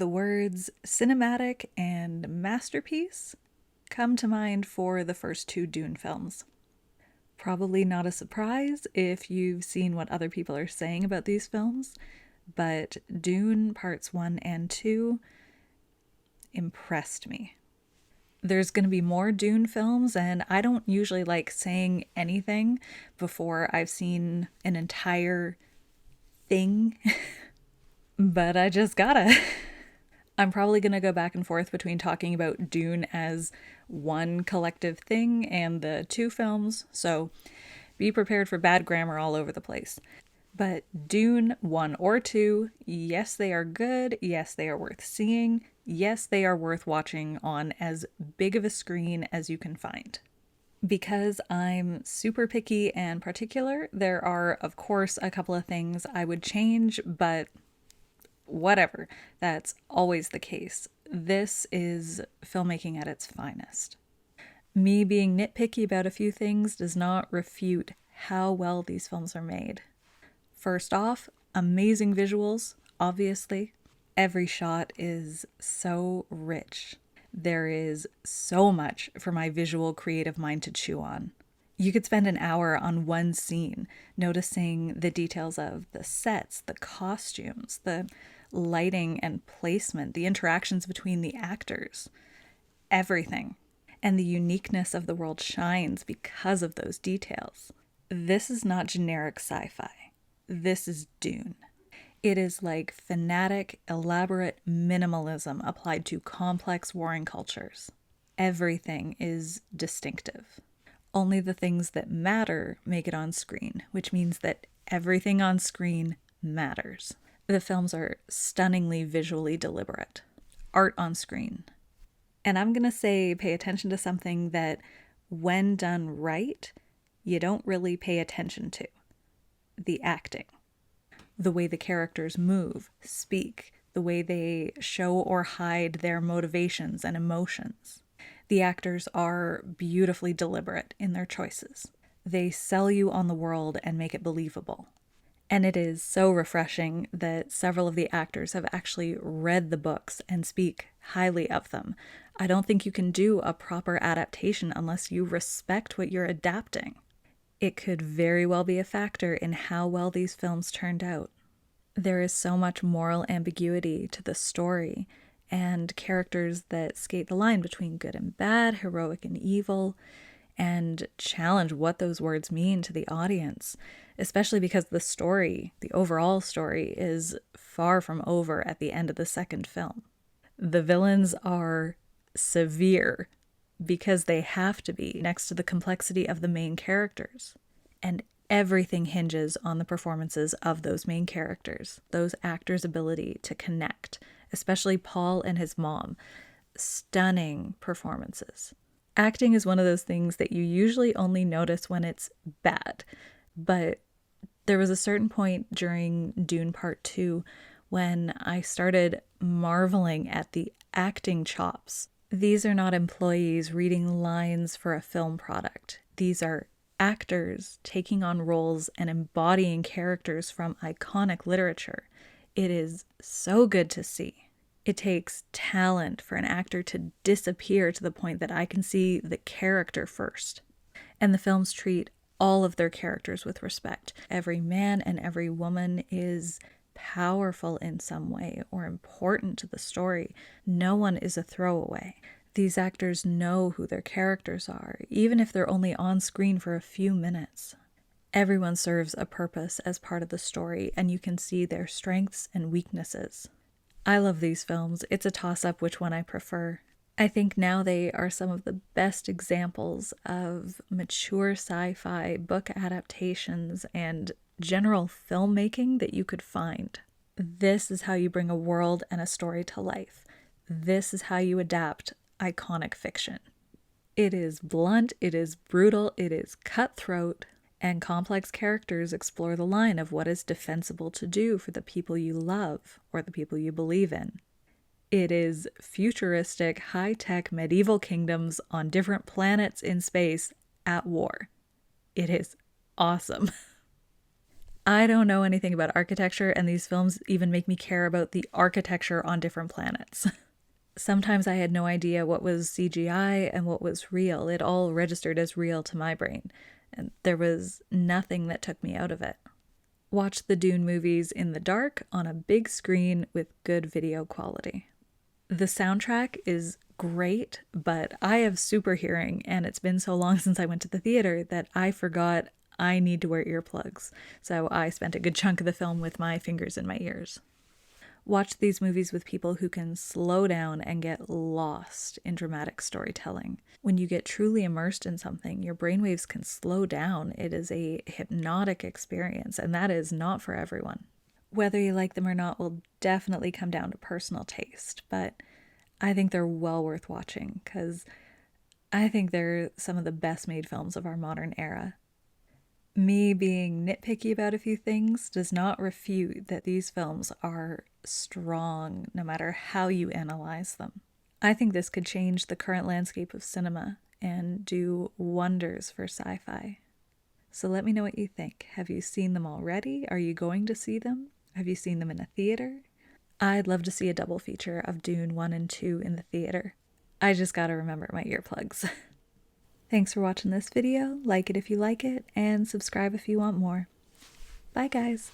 The words cinematic and masterpiece come to mind for the first two Dune films. Probably not a surprise if you've seen what other people are saying about these films, but Dune Parts 1 and 2 impressed me. There's going to be more Dune films, and I don't usually like saying anything before I've seen an entire thing, but I just gotta. I'm probably going to go back and forth between talking about Dune as one collective thing and the two films, so be prepared for bad grammar all over the place. But Dune 1 or 2, yes, they are good. Yes, they are worth seeing. Yes, they are worth watching on as big of a screen as you can find. Because I'm super picky and particular, there are, of course, a couple of things I would change, but whatever. That's always the case. This is filmmaking at its finest. Me being nitpicky about a few things does not refute how well these films are made. First off, amazing visuals, obviously. Every shot is so rich. There is so much for my visual creative mind to chew on. You could spend an hour on one scene, noticing the details of the sets, the costumes, the lighting and placement, the interactions between the actors, everything. And the uniqueness of the world shines because of those details. This is not generic sci-fi. This is Dune. It is like fanatic, elaborate minimalism applied to complex warring cultures. Everything is distinctive. Only the things that matter make it on screen, which means that everything on screen matters. The films are stunningly visually deliberate. Art on screen. And I'm going to say pay attention to something that, when done right, you don't really pay attention to. The acting. The way the characters move, speak, the way they show or hide their motivations and emotions. The actors are beautifully deliberate in their choices. They sell you on the world and make it believable. And it is so refreshing that several of the actors have actually read the books and speak highly of them. I don't think you can do a proper adaptation unless you respect what you're adapting. It could very well be a factor in how well these films turned out. There is so much moral ambiguity to the story, and characters that skate the line between good and bad, heroic and evil, and challenge what those words mean to the audience, especially because the story, the overall story, is far from over at the end of the second film. The villains are severe because they have to be next to the complexity of the main characters. And everything hinges on the performances of those main characters, those actors' ability to connect, especially Paul and his mom. Stunning performances. Acting is one of those things that you usually only notice when it's bad, but there was a certain point during Dune Part 2 when I started marveling at the acting chops. These are not employees reading lines for a film product. These are actors taking on roles and embodying characters from iconic literature. It is so good to see. It takes talent for an actor to disappear to the point that I can see the character first. And the films treat all of their characters with respect. Every man and every woman is powerful in some way or important to the story. No one is a throwaway. These actors know who their characters are, even if they're only on screen for a few minutes. Everyone serves a purpose as part of the story, and you can see their strengths and weaknesses. I love these films. It's a toss-up which one I prefer. I think now they are some of the best examples of mature sci-fi book adaptations and general filmmaking that you could find. This is how you bring a world and a story to life. This is how you adapt iconic fiction. It is blunt, it is brutal, it is cutthroat, and complex characters explore the line of what is defensible to do for the people you love or the people you believe in. It is futuristic, high-tech medieval kingdoms on different planets in space at war. It is awesome. I don't know anything about architecture, and these films even make me care about the architecture on different planets. Sometimes I had no idea what was CGI and what was real. It all registered as real to my brain, and there was nothing that took me out of it. Watch the Dune movies in the dark on a big screen with good video quality. The soundtrack is great, but I have super hearing, and it's been so long since I went to the theater that I forgot I need to wear earplugs. So I spent a good chunk of the film with my fingers in my ears. Watch these movies with people who can slow down and get lost in dramatic storytelling. When you get truly immersed in something, your brainwaves can slow down. It is a hypnotic experience, and that is not for everyone. Whether you like them or not will definitely come down to personal taste, but I think they're well worth watching because I think they're some of the best made films of our modern era. Me being nitpicky about a few things does not refute that these films are strong no matter how you analyze them. I think this could change the current landscape of cinema and do wonders for sci fi. So let me know what you think. Have you seen them already? Are you going to see them? Have you seen them in a theater? I'd love to see a double feature of Dune 1 and 2 in the theater. I just gotta remember my earplugs. Thanks for watching this video. Like it if you like it, and subscribe if you want more. Bye, guys.